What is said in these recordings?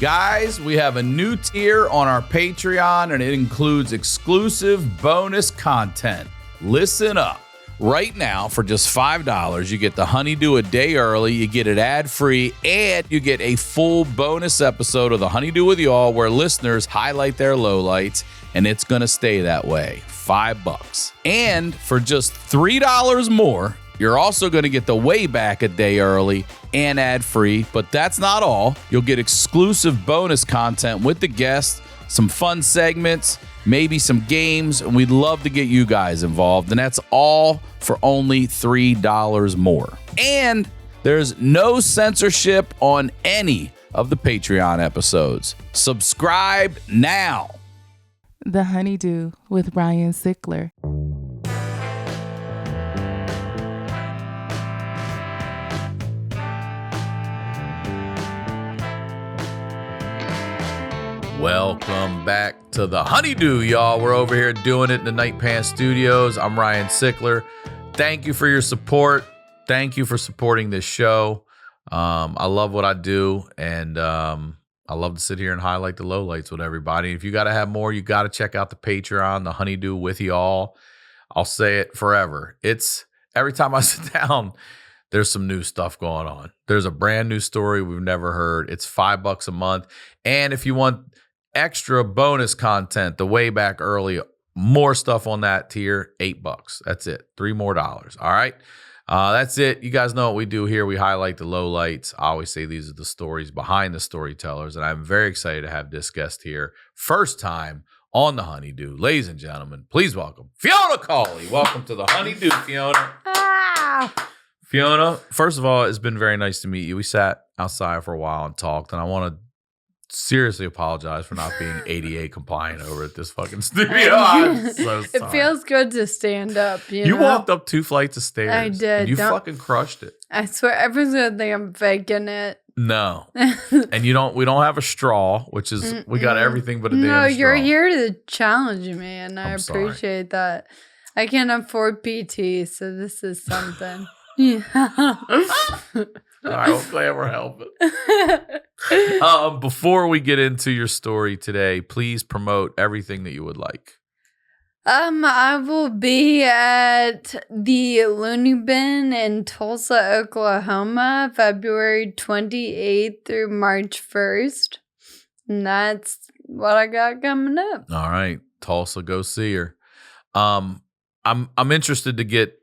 Guys, we have a new tier on our Patreon, and it includes exclusive bonus content. Listen up. Right now, for just $5, you get the Honeydew a day early, you get it ad-free, and you get a full bonus episode of the Honeydew with y'all where listeners highlight their lowlights, and it's going to stay that way. $5. And for just $3 more, you're also going to get the Wayback a day early and ad-free, but that's not all. You'll get exclusive bonus content with the guests, some fun segments, maybe some games, and we'd love to get you guys involved, and that's all for only $3 more. And there's no censorship on any of the Patreon episodes. Subscribe now. The Honeydew with Ryan Sickler. Welcome back to the Honeydew, y'all. We're over here doing it in the Night Pants Studios. I'm Ryan Sickler. Thank you for your support. Thank you for supporting this show. I love what I do, and I love to sit here and highlight the lowlights with everybody. If you got to have more, you got to check out the Patreon, the Honeydew with y'all. I'll say it forever. It's every time I sit down, there's some new stuff going on. There's a brand new story we've never heard. It's $5 a month. And if you want extra bonus content, the Wayback early, more stuff on that tier, $8. That's it. $3 more. All right. That's it. You guys know what we do here. We highlight the lowlights. I always say these are the stories behind the storytellers, and I'm very excited to have this guest here. First time on the Honeydew. Ladies and gentlemen, please welcome Fiona Cauley. Welcome to the Honeydew, Fiona. Fiona, first of all, it's been very nice to meet you. We sat outside for a while and talked, and I want to seriously apologize for not being ADA compliant over at this fucking studio. I'm so sorry. It feels good to stand up. You know? Walked up 2 flights of stairs. I did. And you fucking crushed it. I swear, everyone's gonna think I'm faking it. No, and we don't have a straw, which is we got everything but a damn straw. No, you're here to challenge me, and I appreciate that. I can't afford PT, so this is something. Yeah. I hope they ever help it. Before we get into your story today, please promote everything that you would like. I will be at the Looney Bin in Tulsa, Oklahoma, February 28th through March 1st. And that's what I got coming up. All right. Tulsa, go see her. I'm interested to get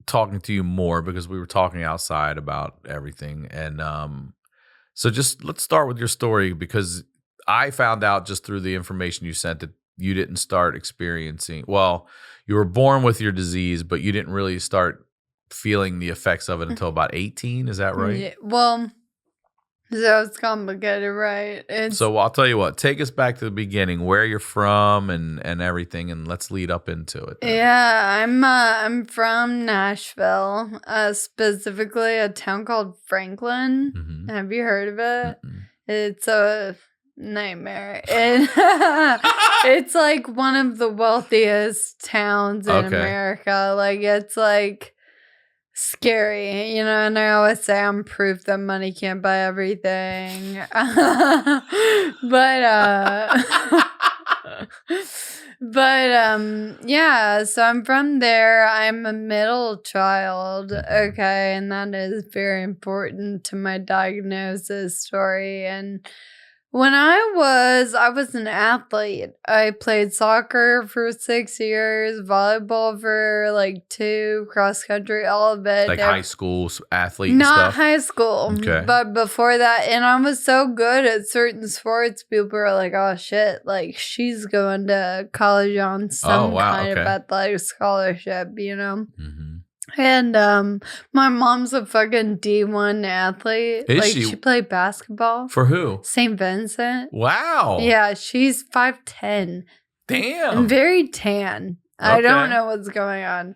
talking to you more because we were talking outside about everything. And so just let's start with your story, because I found out just through the information you sent that you didn't start experiencing, well, you were born with your disease, but you didn't really start feeling the effects of it until about 18. Is that right? Yeah, well, so it's complicated, right? So I'll tell you what, take us back to the beginning, where you're from and everything, and let's lead up into it. Then. Yeah, I'm from Nashville, specifically a town called Franklin. Mm-hmm. Have you heard of it? Mm-mm. It's a nightmare. It's like one of the wealthiest towns in America. Like, it's like scary, you know, and I always say I'm proof that money can't buy everything. Yeah, so I'm from there. I'm a middle child, okay, and that is very important to my diagnosis story. And when I was an athlete. I played soccer for 6 years, volleyball for like 2, cross country, all of it. Like high school athlete Not stuff? high school, but before that. And I was so good at certain sports, people were like, oh shit, like she's going to college on some kind of athletic scholarship, you know? Mm-hmm. And my mom's a fucking D1 athlete. Is she? She played basketball. For who? St. Vincent. Wow. Yeah, she's 5'10". Damn. And very tan. Okay. I don't know what's going on.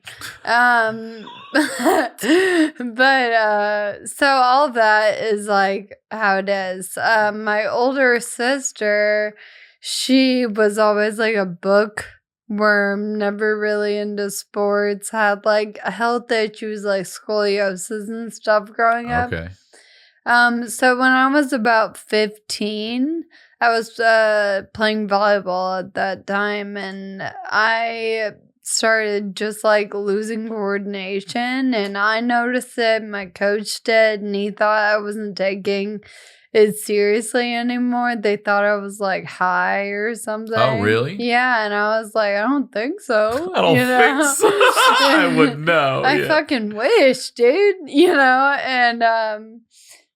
But so all that is like how it is. My older sister, she was always like a bookworm, never really into sports, had like health issues like scoliosis and stuff growing up. Okay. So when I was about 15, I was playing volleyball at that time, and I started just like losing coordination, and I noticed it. My coach did, and he thought I wasn't taking it seriously anymore. They thought I was like high or something. Oh, really? Yeah, and I was like, I don't think so. I don't think so. I would know. I fucking wish, dude. And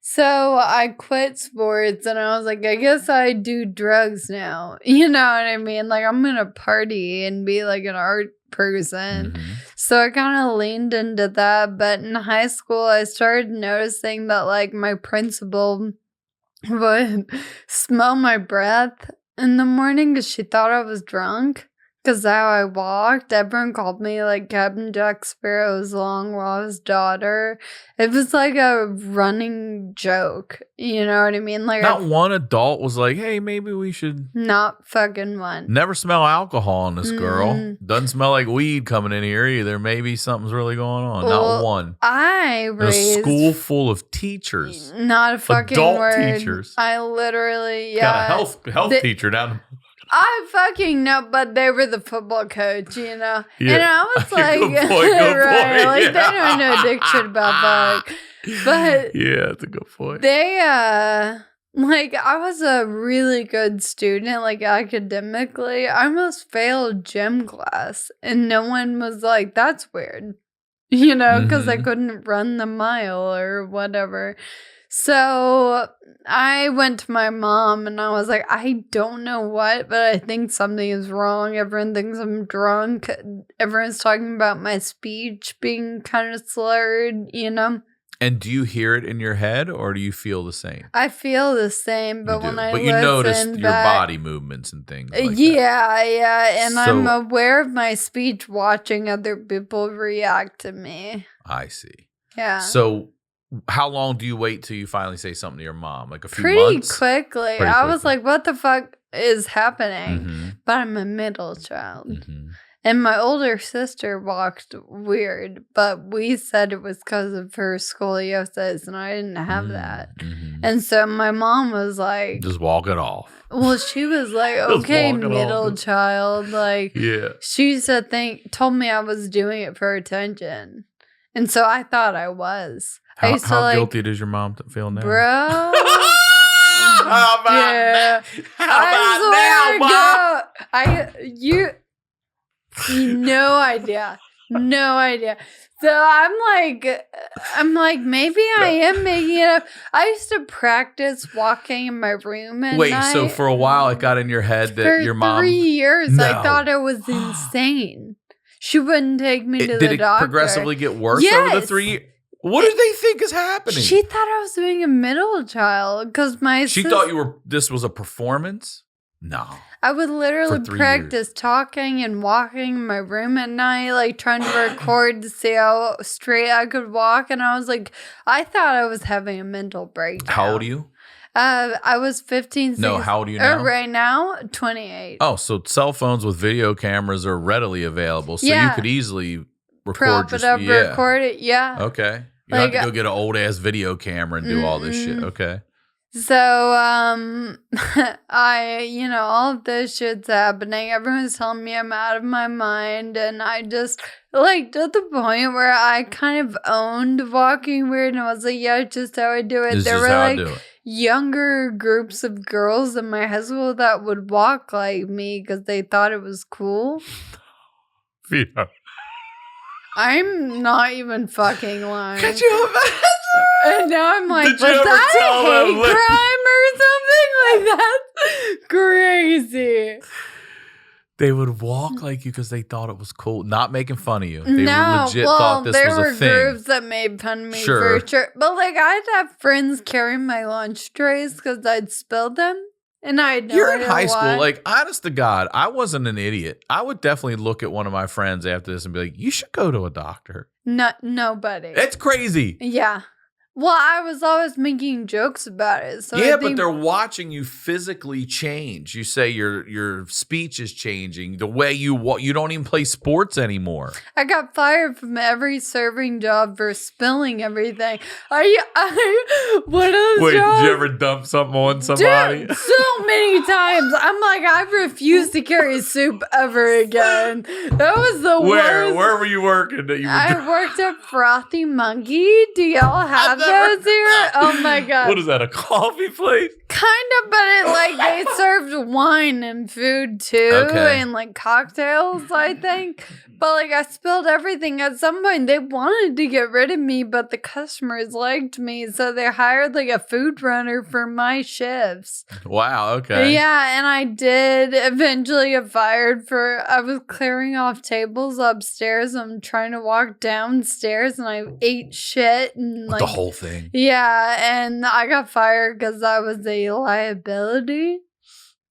so I quit sports, and I was like, I guess I do drugs now. You know what I mean? Like, I'm gonna party and be like an art person. Mm-hmm. So I kind of leaned into that. But in high school, I started noticing that like my principal would smell my breath in the morning because she thought I was drunk. Because how I walked, everyone called me like Captain Jack Sparrow's long-lost daughter. It was like a running joke. You know what I mean? Like, not one adult was like, hey, maybe we should. Not fucking one. Never smell alcohol on this girl. Doesn't smell like weed coming in here either. Maybe something's really going on. Well, not one. I raised a school full of teachers. Not a fucking adult word. teachers. I literally, Got a health teacher down. I fucking know, but they were the football coach, you know? Yeah. And I was like, good point. right, like Yeah. they don't know dick shit about fuck. But yeah, that's a good point. they, like, I was a really good student, like, academically. I almost failed gym class, and no one was like, that's weird, you know, because I couldn't run the mile or whatever. So I went to my mom and I was like, I don't know what, but I think something is wrong. Everyone thinks I'm drunk. Everyone's talking about my speech being kind of slurred, you know? And do you hear it in your head or do you feel the same? I feel the same, but when I you noticed your back, body movements and things like that. Yeah. And So- I'm aware of my speech watching other people react to me. I see. Yeah. So how long do you wait till you finally say something to your mom? Like a few Pretty months? quickly. Pretty I was quickly. like, what the fuck is happening? Mm-hmm. But I'm a middle child. Mm-hmm. And my older sister walked weird, but we said it was because of her scoliosis, and I didn't have that. Mm-hmm. And so my mom was like, Just walk it off. well, she was like, Just okay, walk it middle off. child. Like, Yeah. she said, told me I was doing it for attention. And so I thought I was. I How used to like, guilty does your mom feel now? bro. How about Yeah. now, Mom? No idea. No idea. So I'm like, maybe I am making it up. I used to practice walking in my room at Wait, night. so for a while it got in your head that For your mom 3 years, No. I thought I was insane. She wouldn't take me to did the it doctor. progressively get worse over the Yes. 3 years? What do they think is happening? She thought I was doing a middle child because She thought this was a performance? No. I would literally For 3 practice talking and walking in my room at night, like trying to record to see how straight I could walk. And I was like, I thought I was having a mental breakdown. How old are you? I was 15. No, how old are you now? Right now, 28. Oh, so cell phones with video cameras are readily available. So you Yeah. could easily record Prop it up, record it. Yeah. Okay. You don't Like, have to go get an old ass video camera and do all this shit. Okay. So, all of this shit's happening. Everyone's telling me I'm out of my mind. And I just, like, to the point where I kind of owned walking weird. And I was like, yeah, it's just how I do it. This There is were, how I like, do it. younger groups of girls in my high school that would walk like me because they thought it was cool. Yeah. I'm not even fucking lying. Could you imagine? And now I'm like, Did was you ever that tell a hate them, like- crime or something like that? Crazy. They would walk like you because they thought it was cool. Not making fun of you. They No, legit well, thought this there was were a thing. groups that made fun of me Sure. for sure. But like, I'd have friends carry my lunch trays because I'd spilled them, and I had no You're in idea high why. school. Like, honest to God, I wasn't an idiot. I would definitely look at one of my friends after this and be like, you should go to a doctor. No, nobody. It's crazy. Yeah. Well, I was always making jokes about it. So Yeah, but they're watching you physically change. You say your speech is changing. The way you walk, you don't even play sports anymore. I got fired from every serving job for spilling everything. One of those Wait, jobs, did you ever dump something on somebody? Dude, so many times. I'm like, I refuse to carry soup ever again. That was the worst. Where were you working? I worked at Frothy Monkey. Do y'all have those here? Oh my god. What is that, a coffee place? Kind of, but they served wine and food too, and like cocktails, I think. But like I spilled everything. At some point, they wanted to get rid of me, but the customers liked me, so they hired like a food runner for my shifts. Wow. Okay. Yeah, and I did eventually get fired I was clearing off tables upstairs. I'm trying to walk downstairs, and I ate shit and like the whole thing. Yeah, and I got fired because I was a liability.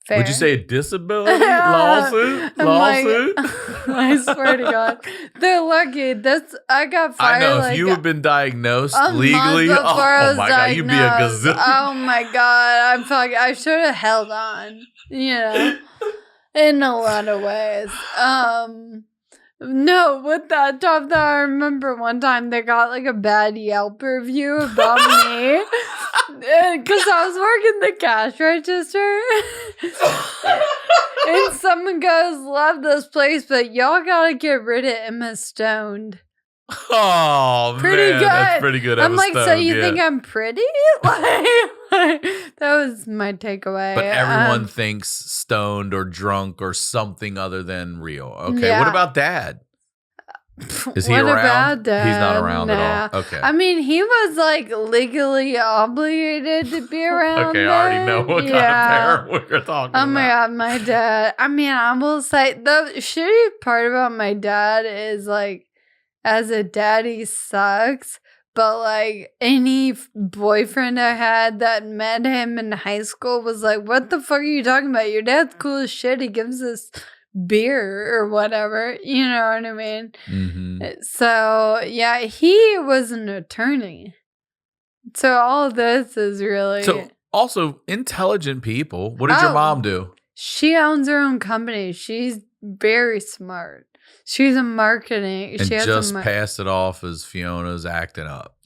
Fair. Would you say a disability? Lawsuit? I swear to God. They're lucky. I got fired. I know. If you had been diagnosed legally, oh my God, you'd be a gazillion. Oh my God. I should have held on, in a lot of ways. No, with that stuff, though, I remember one time they got like a bad Yelp review about me because I was working the cash register. And someone goes, "Love this place, but y'all gotta get rid of Emma Stoned." Oh, pretty man, good. That's pretty good. I'm Emma like, Stone, so you think I'm pretty? That was my takeaway. But everyone thinks stoned or drunk or something other than real. Okay, yeah. What about Dad? Is he what around? about Dad? He's not around nah. at all. Okay. I mean, he was like legally obligated to be around. Okay, I already know what kind of parent we're talking about. Oh my God, my dad. I mean, I will say the shitty part about my dad is like, as a dad, he sucks. But like any boyfriend I had that met him in high school was like, "What the fuck are you talking about? Your dad's cool as shit. He gives us beer or whatever." You know what I mean? Mm-hmm. So yeah, he was an attorney. So all of this is really also intelligent people. What did your mom do? She owns her own company. She's very smart. She's a marketing. And just passed it off as Fiona's acting up.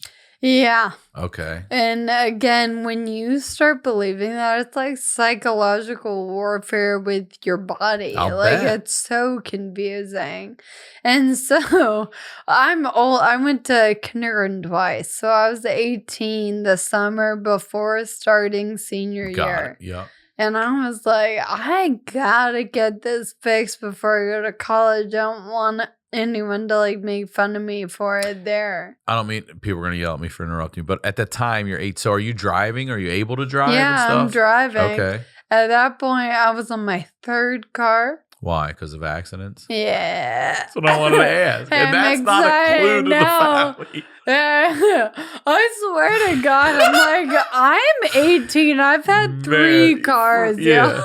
Yeah. Okay. And again, when you start believing that, it's like psychological warfare with your body. It's so confusing. And so I'm old. I went to kindergarten twice. So I was 18 the summer before starting senior year. Yeah. And I was like, I gotta get this fixed before I go to college. I don't want anyone to like make fun of me for it there. I don't mean people are going to yell at me for interrupting you, but at the time you're 8. So are you driving? Are you able to drive? Yeah, and stuff? I'm driving. Okay. At that point, I was on my third car. Why? Because of accidents? Yeah. That's what I wanted to ask. And that's not a clue to the family. I swear to God, I'm like, I'm 18. I've had 3 cars. Yeah.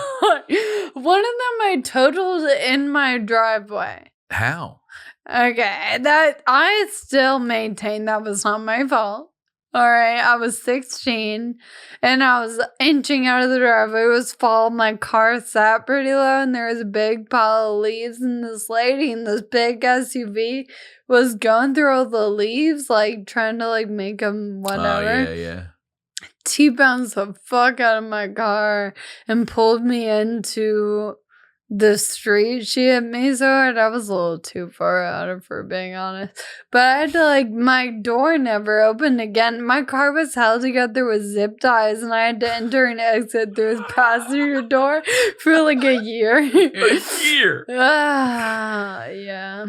One of them I totaled in my driveway. How? Okay, that I still maintain that was not my fault. All right, I was 16 and I was inching out of the driveway. It was fall. My car sat pretty low and there was a big pile of leaves. And this lady in this big SUV was going through all the leaves, like trying to like make them whatever. Oh, yeah. T-bounced the fuck out of my car and pulled me into the street. She hit me so hard, I was a little too far out of her, being honest. But I had to like, my door never opened again. My car was held together with zip ties, and I had to enter and exit through his passenger door for like a year. A year? Yeah.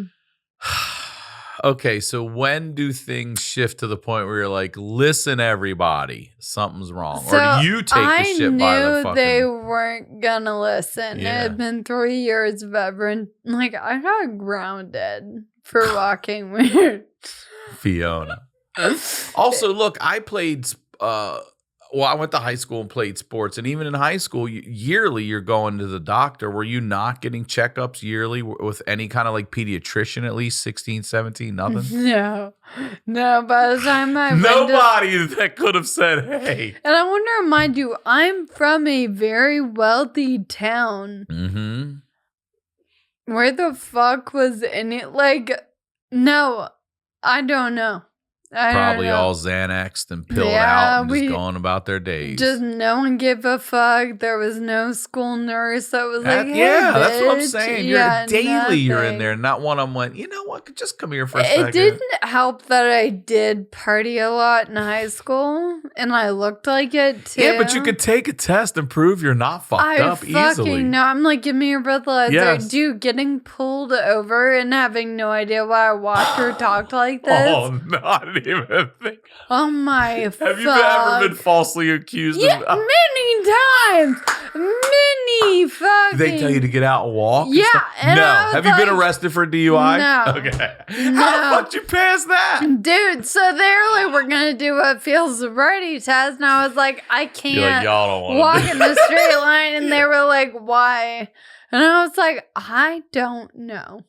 Okay, so when do things shift to the point where you're like, listen, everybody, something's wrong? So or do you take the shit by the fucking... they weren't gonna listen. Yeah. It had been 3 years of everyone. Like, I got grounded for walking weird. Fiona. Also, look, I played Well, I went to high school and played sports. And even in high school, yearly, you're going to the doctor. Were you not getting checkups yearly with any kind of like pediatrician, at least 16, 17, nothing? No. By the time I Nobody that could have said, hey. And I want to remind you, I'm from a very wealthy town. Mm-hmm. Where the fuck was any, like, no, I don't know. Probably all Xanaxed and pilled out and just going about their days. Just no one gave a fuck. There was no school nurse that was like, hey, that's what I'm saying. Daily nothing. You're in there. Not one of them went, you know what, just come here for a second. It didn't help that I did party a lot in high school, and I looked like it too. Yeah, but you could take a test and prove you're not fucked up easily. No, I'm like, give me your breathalyzer. Yes. Dude, getting pulled over and having no idea why I walked or talked like this. Oh, not even think. Oh my fuck. Have you ever been falsely accused of? Many times. Many fucking. They tell you to get out and walk? Yeah. And no. Have you been arrested for DUI? No. Okay. No. How the fuck you pass that? Dude, so they're like, we're going to do a field sobriety test. And I was like, I can't y'all don't walk in the straight line. And they were like, why? And I was like, I don't know.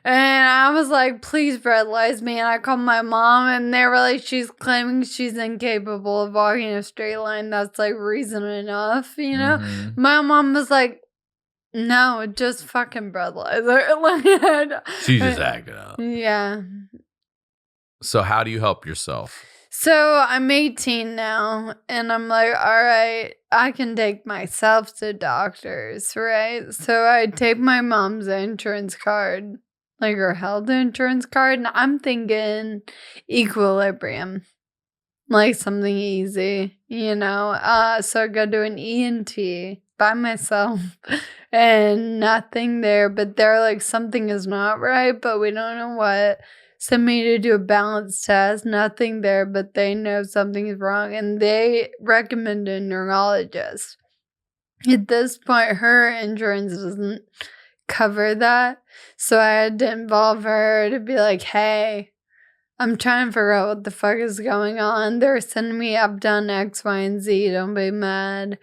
And I was like, please breathalyze me. And I called my mom, and they were like, she's claiming she's incapable of walking a straight line. That's like reason enough, you know? Mm-hmm. My mom was like, no, just fucking breathalyzer. She's just acting up. Yeah. So how do you help yourself? So I'm 18 now, and I'm like, all right, I can take myself to doctors, right? So I take my mom's insurance card, like her health insurance card, and I'm thinking equilibrium, like something easy, you know? So I go to an ENT by myself, and nothing there, but they're like, something is not right, but we don't know what. Sent me to do a balance test, nothing there, but they know something is wrong, and they recommend a neurologist. At this point, her insurance doesn't cover that, so I had to involve her to be like, hey, I'm trying to figure out what the fuck is going on. They're sending me up, down, X, Y, and Z. Don't be mad.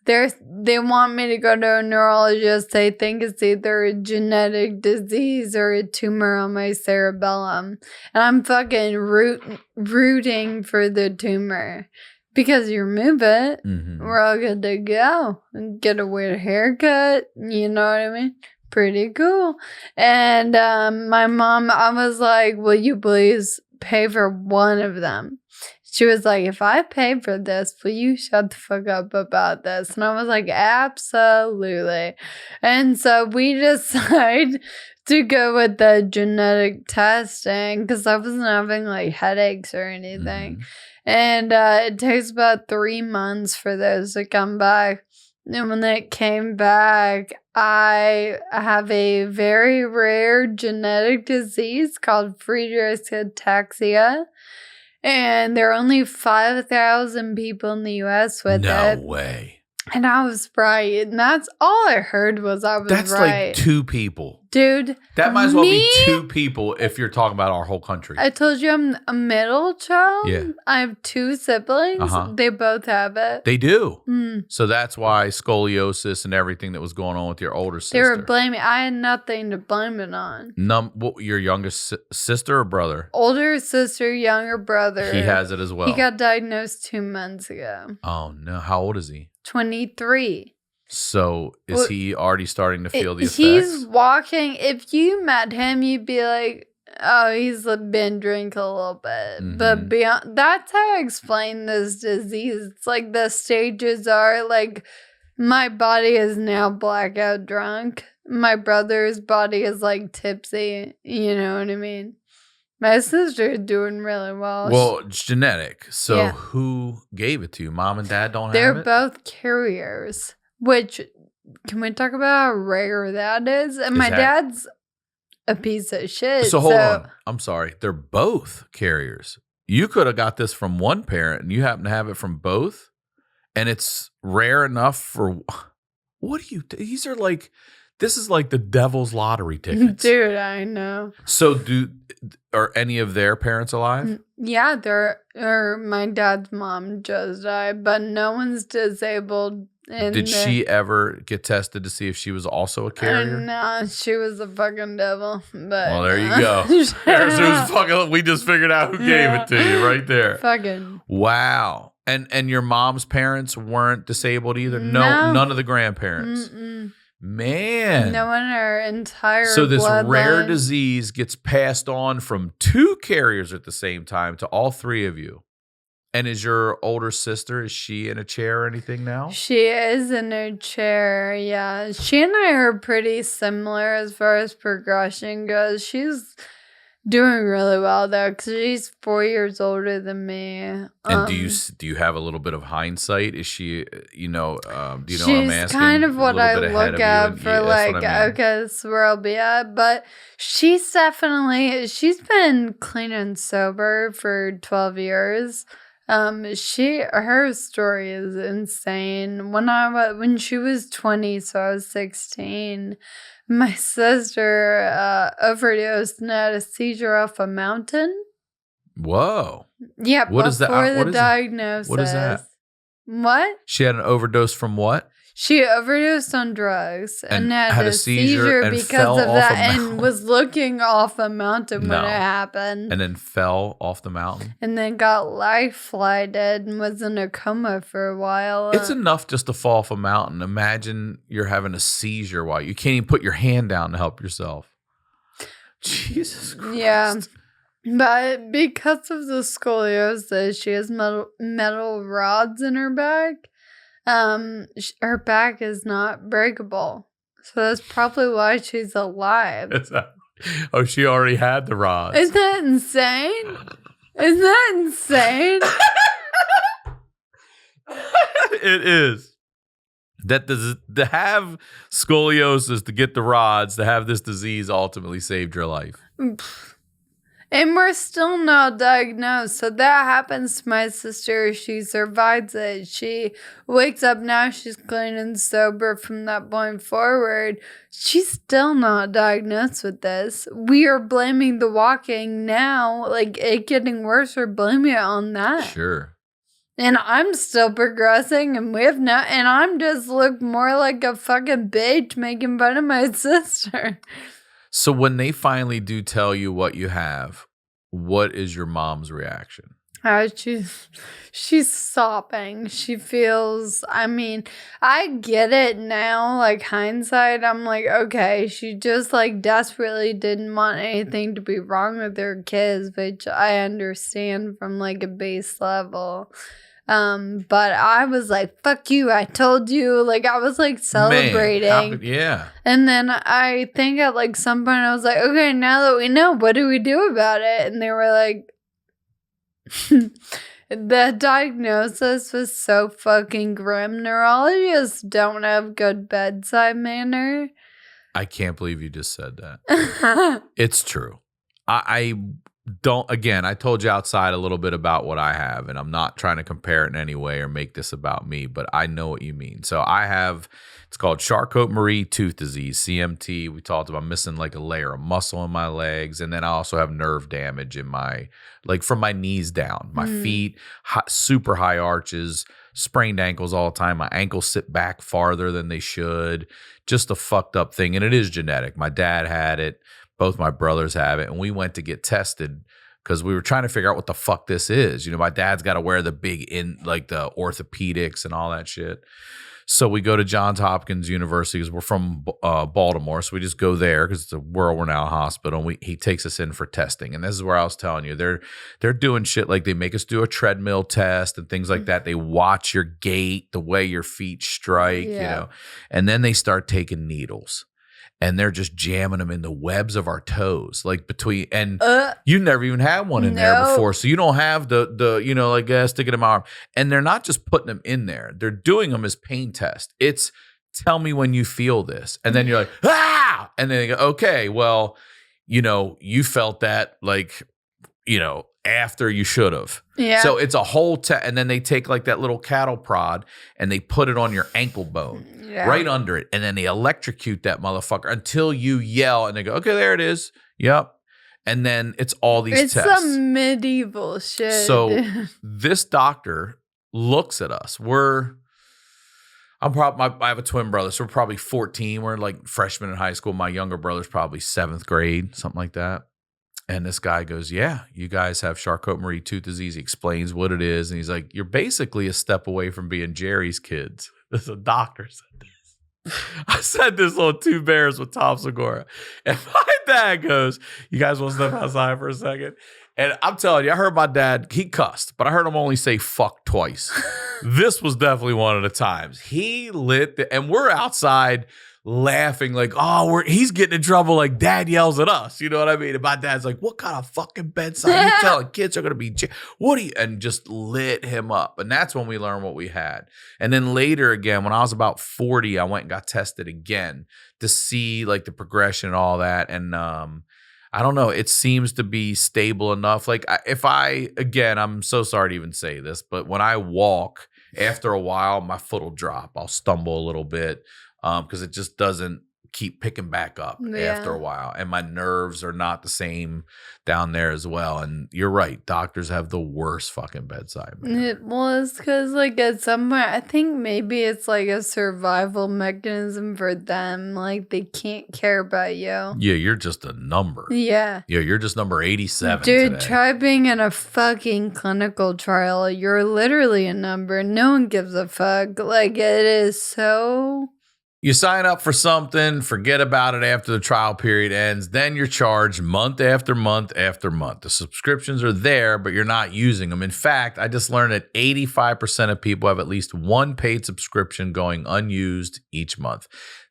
They want me to go to a neurologist. They think it's either a genetic disease or a tumor on my cerebellum. And I'm fucking rooting for the tumor. Because you remove it, we're all good to go. Get a weird haircut, you know what I mean? Pretty cool. And my mom, I was like, will you please pay for one of them? She was like, if I pay for this, will you shut the fuck up about this? And I was like, absolutely. And so we decided to go with the genetic testing because I wasn't having like headaches or anything. And it takes about 3 months for those to come back. And when it came back, I have a very rare genetic disease called Friedreich ataxia. And there are only 5,000 people in the U.S. with it. No way. And I was right. And that's all I heard was I was right. That's like 2 people. Dude. That might as well be 2 people if you're talking about our whole country. I told you I'm a middle child. Yeah. I have 2 siblings. They both have it. They do. So that's why scoliosis and everything that was going on with your older sister. They were blaming. I had nothing to blame it on. Your youngest sister or brother? Older sister, younger brother. He has it as well. He got diagnosed 2 months ago. Oh, no. How old is he? 23. So is he already starting to feel the effects? He's walking. If you met him, you'd be like, oh, he's been drinking a little bit. But beyond, that's how I explain this disease. It's like the stages are like, my body is now blackout drunk. My brother's body is like tipsy. You know what I mean? My sister's doing really well. Well, it's genetic. So who gave it to you? Mom and dad don't have it? They're both carriers. Which, can we talk about how rare that is? And my dad's a piece of shit. So hold on. I'm sorry. They're both carriers. You could have got this from one parent and you happen to have it from both. And it's rare enough for, what do you, these are like This is like the devil's lottery tickets. Dude, I know. So are any of their parents alive? Yeah, my dad's mom just died, but no one's disabled. Did she ever get tested to see if she was also a carrier? No, she was a fucking devil. But well, there you go. There's who's fucking. We just figured out who gave it to you right there. Fucking. Wow. And your mom's parents weren't disabled either? No, none of the grandparents. Mm-mm. Man. No one in our entire So this bloodline. rare disease gets passed on from 2 carriers at the same time to all 3 of you. And is your older sister, is she in a chair or anything now? She is in a chair, yeah. She and I are pretty similar as far as progression goes. She's doing really well, though, because she's 4 years older than me. And do you have a little bit of hindsight? Is she, do you know what I'm asking? She's kind of what I look at for, okay, this is where I'll be at. But she's been clean and sober for 12 years. Her story is insane. When she was 20, so I was 16, my sister overdosed and had a seizure off a mountain. Whoa. Yeah, what is that? Before the diagnosis. What is that? What? She had an overdose from what? She overdosed on drugs and had a seizure and because of that and was looking off a mountain when it happened. And then fell off the mountain? And then got life-flighted and was in a coma for a while. It's enough just to fall off a mountain. Imagine you're having a seizure while you can't even put your hand down to help yourself. Jesus Christ. Yeah. But because of the scoliosis, she has metal rods in her back. Her back is not breakable. So that's probably why she's alive. She already had the rods. Isn't that insane? Isn't that insane? It is. That to have scoliosis, to get the rods, to have this disease ultimately saved your life. And we're still not diagnosed. So that happens to my sister. She survives it. She wakes up now. She's clean and sober from that point forward. She's still not diagnosed with this. We are blaming the walking now. Like it getting worse, we're blaming it on that. Sure. And I'm still progressing and and I'm just look more like a fucking bitch making fun of my sister. So when they finally do tell you what you have, what is your mom's reaction? She's sobbing. She feels, I get it now, like hindsight. I'm like, okay, she just like desperately didn't want anything to be wrong with her kids, which I understand from like a base level. But I was like, fuck you, I told you. Like, I was like celebrating. Yeah. And then I think at like some point I was like, okay, now that we know, what do we do about it? And they were like, the diagnosis was so fucking grim. Neurologists don't have good bedside manner. I can't believe you just said that. It's true. I told you outside a little bit about what I have, and I'm not trying to compare it in any way or make this about me, but I know what you mean. So I have, it's called Charcot-Marie tooth disease, CMT. We talked about missing like a layer of muscle in my legs. And then I also have nerve damage in from my knees down, my feet, super high arches, sprained ankles all the time. My ankles sit back farther than they should. Just a fucked up thing. And it is genetic. My dad had it. Both my brothers have it, and we went to get tested because we were trying to figure out what the fuck this is. You know, my dad's got to wear the big the orthopedics and all that shit. So we go to Johns Hopkins University because we're from Baltimore. So we just go there because it's a World Renowned hospital. And he takes us in for testing. And this is where I was telling you, they're doing shit like they make us do a treadmill test and things like that. They watch your gait, the way your feet strike, you know, and then they start taking needles. And they're just jamming them in the webs of our toes, like between, and you never even had one in there before. So you don't have the stick it in my arm. And they're not just putting them in there. They're doing them as pain test. It's tell me when you feel this. And then you're like, ah! And then they go, okay, well, you felt that like, after you should have. Yeah. So it's a whole and then they take like that little cattle prod and they put it on your ankle bone right under it. And then they electrocute that motherfucker until you yell and they go, okay, there it is. Yep. And then it's all these tests. It's some medieval shit. So this doctor looks at us. I have a twin brother, so we're probably 14. We're like freshmen in high school. My younger brother's probably 7th grade, something like that. And this guy goes, yeah, you guys have Charcot-Marie tooth disease. He explains what it is. And he's like, you're basically a step away from being Jerry's kids. This a doctor said this. I said this on Two Bears with Tom Segura. And my dad goes, you guys want to step outside for a second? And I'm telling you, I heard my dad, he cussed, but I heard him only say fuck twice. This was definitely one of the times. He and we're outside laughing like, oh, he's getting in trouble like dad yells at us. You know what I mean? And my dad's like, what kind of fucking bedside? You telling kids are going to be, and just lit him up. And that's when we learned what we had. And then later again, when I was about 40, I went and got tested again to see like the progression and all that. And I don't know, it seems to be stable enough. Like I'm so sorry to even say this, but when I walk, after a while, my foot will drop. I'll stumble a little bit. Because it just doesn't keep picking back up after a while. And my nerves are not the same down there as well. And you're right. Doctors have the worst fucking bedside. It was because like at some point, I think maybe it's like a survival mechanism for them. Like they can't care about you. Yeah, you're just a number. Yeah. Yeah, you're just number 87 Dude, today. try being in a fucking clinical trial. You're literally a number. No one gives a fuck. Like it is so... You sign up for something, forget about it after the trial period ends, then you're charged month after month after month. The subscriptions are there, but you're not using them. In fact, I just learned that 85% of people have at least one paid subscription going unused each month.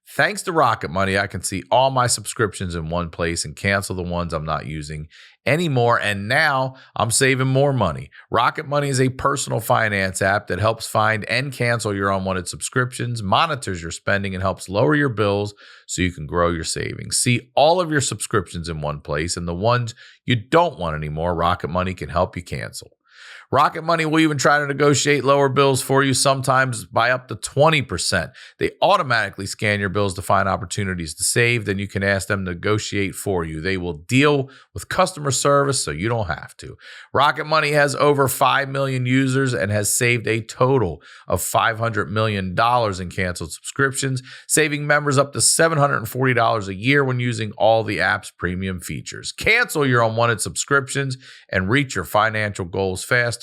Thanks to Rocket Money, I can see all my subscriptions in one place and cancel the ones I'm not using anymore. And now I'm saving more money. Rocket Money is a personal finance app that helps find and cancel your unwanted subscriptions, monitors your spending, and helps lower your bills so you can grow your savings. See all of your subscriptions in one place, and the ones you don't want anymore, Rocket Money can help you cancel. Rocket Money will even try to negotiate lower bills for you, sometimes by up to 20%. They automatically scan your bills to find opportunities to save. Then you can ask them to negotiate for you. They will deal with customer service so you don't have to. Rocket Money has over 5 million users and has saved a total of $500 million in canceled subscriptions, saving members up to $740 a year when using all the app's premium features. Cancel your unwanted subscriptions and reach your financial goals faster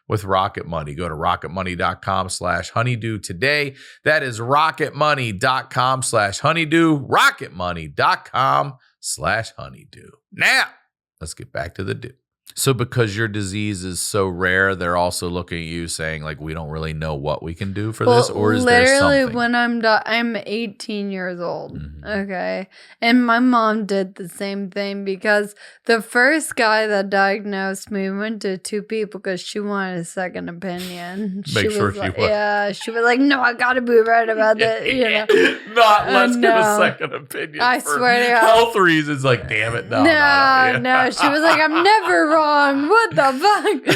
with Rocket Money. Go to rocketmoney.com/honeydew today. That is rocketmoney.com/honeydew, rocketmoney.com/honeydew. Now, let's get back to the do. So because your disease is so rare, they're also looking at you saying, like, we don't really know what we can do for this, or is there something? Literally, when I'm 18 years old, okay? And my mom did the same thing because the first guy that diagnosed me went to 2 people because she wanted a second opinion. Make sure she was. Yeah, she was like, no, I got to be right about it. You know? Not let's get a second opinion. I swear to God. Health reasons, like, damn it, no. No. She was like, I'm never wrong. What the fuck?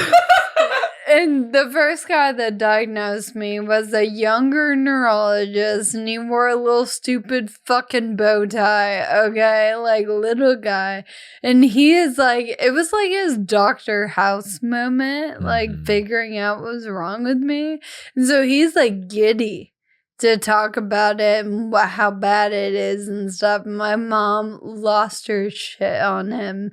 And the first guy that diagnosed me was a younger neurologist, and he wore a little stupid fucking bow tie, okay? Like, little guy. And he is like, it was like his Dr. House moment, like, figuring out what was wrong with me. And so he's like giddy to talk about it and how bad it is and stuff. My mom lost her shit on him.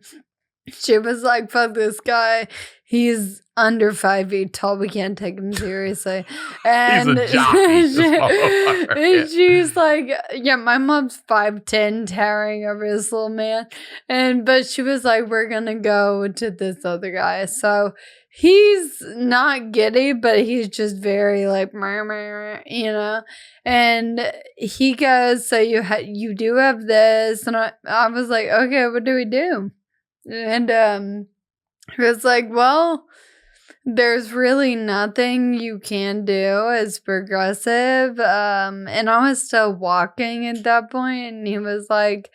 She was like, fuck this guy. He's under 5 feet tall. We can't take him seriously. And he's a jockey. she's like, yeah, my mom's 5'10", towering over this little man. But she was like, we're going to go to this other guy. So he's not giddy, but he's just very like, you know. And he goes, so you do have this. And I was like, okay, what do we do? And he was like, well, there's really nothing you can do. It's progressive. And I was still walking at that point. And he was like,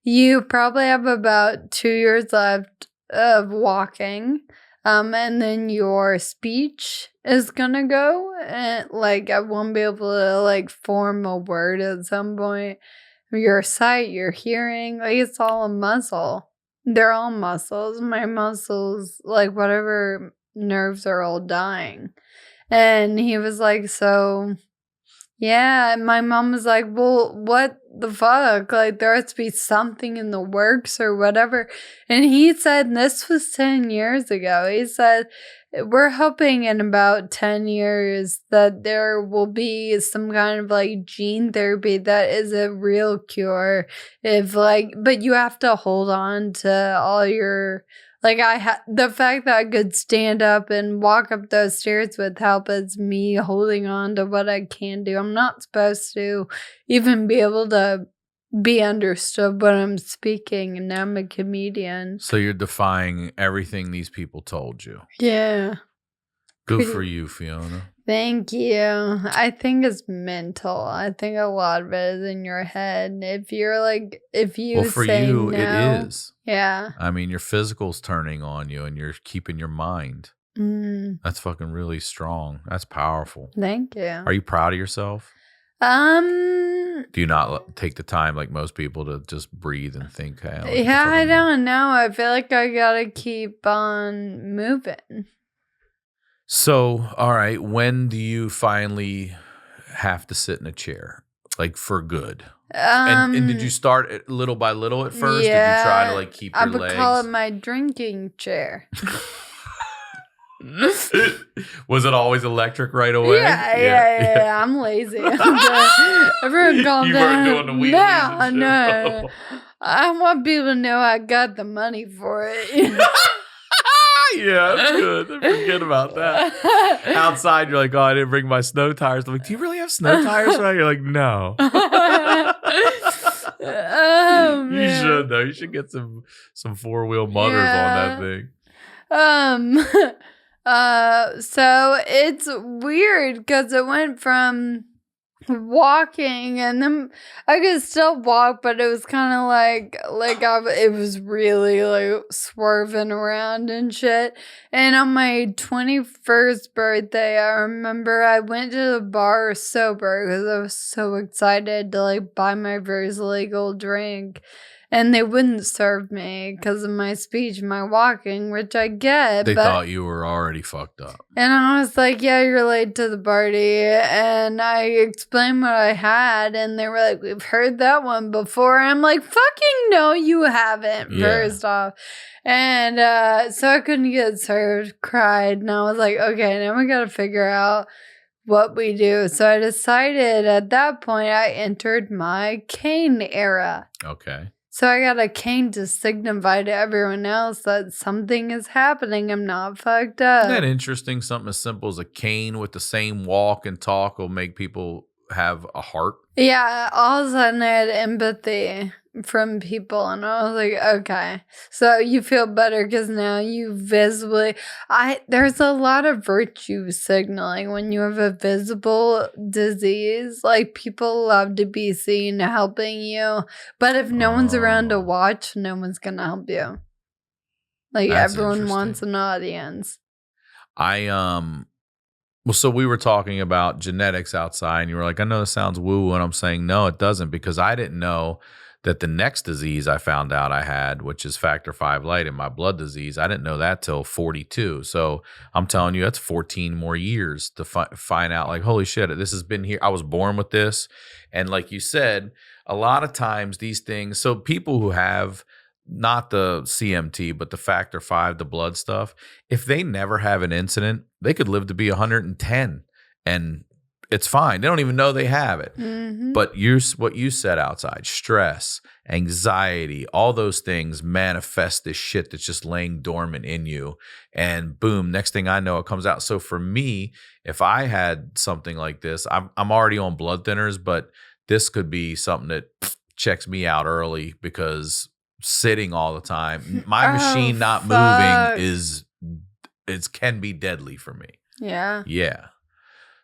you probably have about 2 years left of walking. And then your speech is gonna go, and like I won't be able to like form a word at some point. Your sight, your hearing, like it's all a muscle. They're all muscles. My muscles, like whatever nerves are all dying. And he was like, so yeah, and my mom was like, well, what the fuck? Like, there has to be something in the works or whatever. And he said, and this was 10 years ago, he said, we're hoping in about 10 years that there will be some kind of like gene therapy that is a real cure. If like, but you have to hold on to all your. Like, the fact that I could stand up and walk up those stairs with help is me holding on to what I can do. I'm not supposed to even be able to be understood when I'm speaking, and I'm a comedian. So you're defying everything these people told you. Yeah. Good for you, Fiona. Thank you. I think it's mental. I think a lot of it is in your head. If you're like, if you well, for say you, no, it is. Yeah. I mean, your physical's turning on you, and you're keeping your mind. That's fucking really strong. That's powerful. Thank you. Are you proud of yourself? Do you not take the time like most people to just breathe and think? Hey, yeah, I don't know. I feel like I gotta keep on moving. So, all right, when do you finally have to sit in a chair, like for good? And did you start it little by little at first? Yeah, did you try to like keep your legs? I would call it my drinking chair. Was it always electric right away? Yeah. I'm lazy. Everyone calm you down. You weren't doing the wheelies and shit. No. I want people to know I got the money for it. Yeah, that's good. Forget about that. Outside, you're like, oh, I didn't bring my snow tires. I'm like, do you really have snow tires? Right? You're like, no. Oh, man. You should though. You should get some 4-wheel motors on that thing. So it's weird because it went from walking, and then I could still walk, but it was kind of it was really like swerving around and shit. And on my 21st birthday, I remember I went to the bar sober because I was so excited to like buy my first legal drink. And they wouldn't serve me because of my speech and my walking, which I get. They thought you were already fucked up. And I was like, yeah, you're late to the party. And I explained what I had. And they were like, we've heard that one before. And I'm like, fucking no, you haven't, first off. And so I couldn't get served, cried. And I was like, okay, now we got to figure out what we do. So I decided at that point, I entered my cane era. Okay. So I got a cane to signify to everyone else that something is happening. I'm not fucked up. Isn't that interesting? Something as simple as a cane with the same walk and talk will make people have a heart. Yeah, all of a sudden I had empathy from people, and I was like, okay, so you feel better because now you visibly, there's a lot of virtue signaling when you have a visible disease. Like, people love to be seen helping you, but if no one's around to watch, no one's gonna help you. Like, everyone wants an audience. Well, so we were talking about genetics outside, and you were like, I know this sounds woo-woo, and I'm saying, no, it doesn't, because I didn't know that the next disease I found out I had, which is factor V light in my blood disease, I didn't know that till 42. So I'm telling you, that's 14 more years to find out, like, holy shit, this has been here. I was born with this. And like you said, a lot of times these things, so people who have not the CMT, but the factor V, the blood stuff, if they never have an incident, they could live to be 110 and it's fine. They don't even know they have it. Mm-hmm. But what you said outside, stress, anxiety, all those things manifest this shit that's just laying dormant in you. And boom, next thing I know, it comes out. So for me, if I had something like this, I'm already on blood thinners, but this could be something that checks me out early because sitting all the time, my machine not moving can be deadly for me. Yeah. Yeah.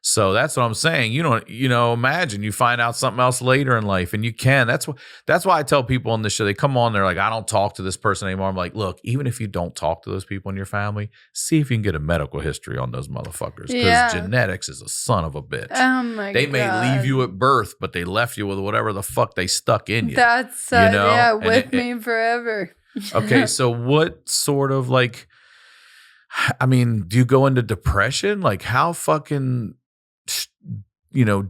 So that's what I'm saying. You don't, imagine you find out something else later in life, and you can. That's why I tell people on this show, they come on, they're like, I don't talk to this person anymore. I'm like, look, even if you don't talk to those people in your family, see if you can get a medical history on those motherfuckers. Because genetics is a son of a bitch. Oh my God. They may leave you at birth, but they left you with whatever the fuck they stuck in you. That's with me forever. Okay, so what sort of like, I mean, do you go into depression? Like how fucking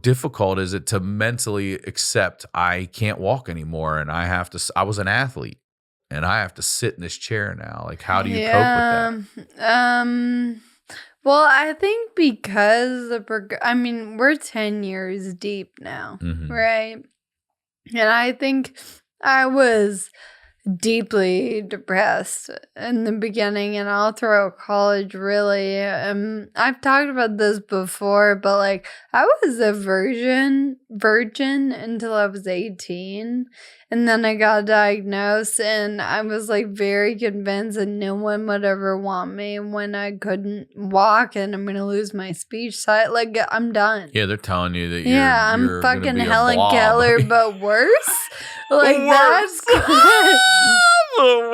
difficult is it to mentally accept I can't walk anymore and I was an athlete and I have to sit in this chair now? Like, how do you cope with that? Well, I think because we're 10 years deep now, right? And I think I was deeply depressed in the beginning and all throughout college, really. I've talked about this before, but like I was a virgin until I was 18, and then I got diagnosed, and I was like very convinced that no one would ever want me when I couldn't walk and I'm gonna lose my speech sight. Like, I'm done. Yeah, they're telling you that I'm fucking Helen Keller, but worse. Like, that's the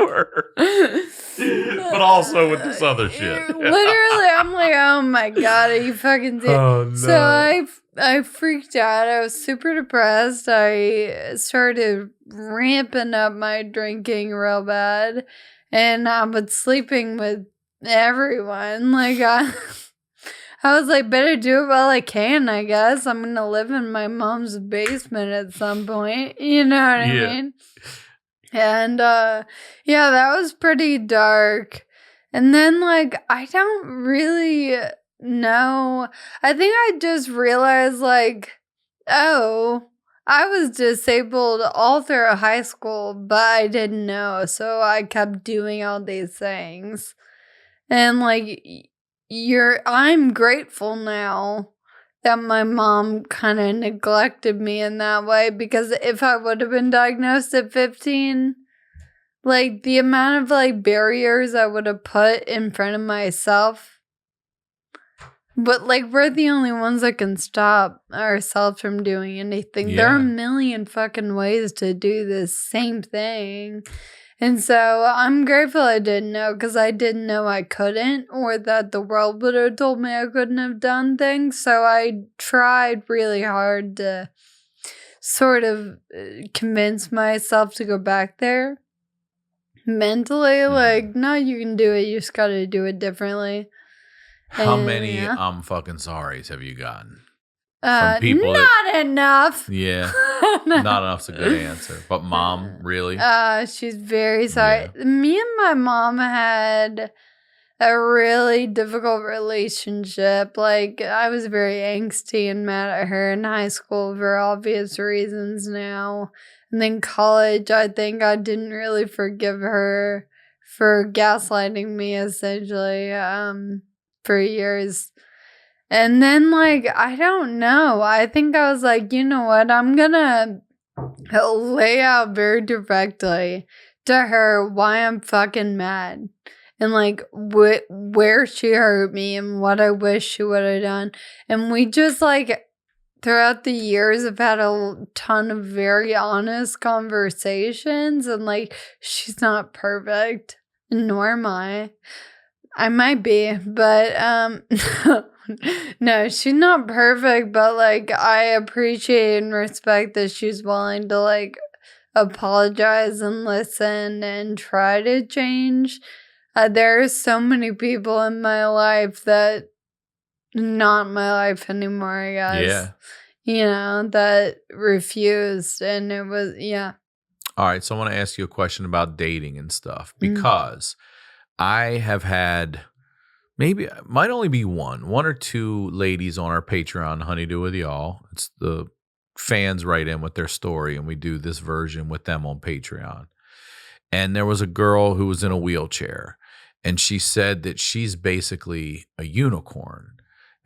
worst. But also with this other shit. Literally, I'm like, oh my God, are you fucking serious? Oh, no. So I freaked out. I was super depressed. I started ramping up my drinking real bad, and I was sleeping with everyone. Like, I was like, better do it while I can, I guess. I'm going to live in my mom's basement at some point. You know what I mean? And, that was pretty dark. And then, like, I don't really know. I think I just realized, like, oh, I was disabled all through high school, but I didn't know. So I kept doing all these things. And, like, I'm grateful now that my mom kind of neglected me in that way, because if I would have been diagnosed at 15, like the amount of like barriers I would have put in front of myself. But like, we're the only ones that can stop ourselves from doing anything. There are a million fucking ways to do the same thing. And so I'm grateful I didn't know, because I didn't know I couldn't, or that the world would have told me I couldn't have done things. So I tried really hard to sort of convince myself to go back there mentally. Like, no, you can do it. You just got to do it differently. How many I'm fucking sorries have you gotten? Not enough. Yeah. Not enough's a good answer. But mom, really? She's very sorry. Yeah. Me and my mom had a really difficult relationship. Like, I was very angsty and mad at her in high school for obvious reasons now. And then college, I think I didn't really forgive her for gaslighting me, essentially, for years. And then, like, I don't know. I think I was like, you know what? I'm gonna lay out very directly to her why I'm fucking mad. And, like, where she hurt me and what I wish she would have done. And we just, like, throughout the years, have had a ton of very honest conversations. And, like, she's not perfect. Nor am I. I might be, but no, she's not perfect, but like I appreciate and respect that she's willing to like apologize and listen and try to change. There are so many people in my life that not my life anymore, I guess. Yeah. That refused, and it was, All right, so I want to ask you a question about dating and stuff, because I have had maybe, might only be one or two ladies on our Patreon, HoneyDew with y'all. It's the fans write in with their story, and we do this version with them on Patreon. And there was a girl who was in a wheelchair, and she said that she's basically a unicorn.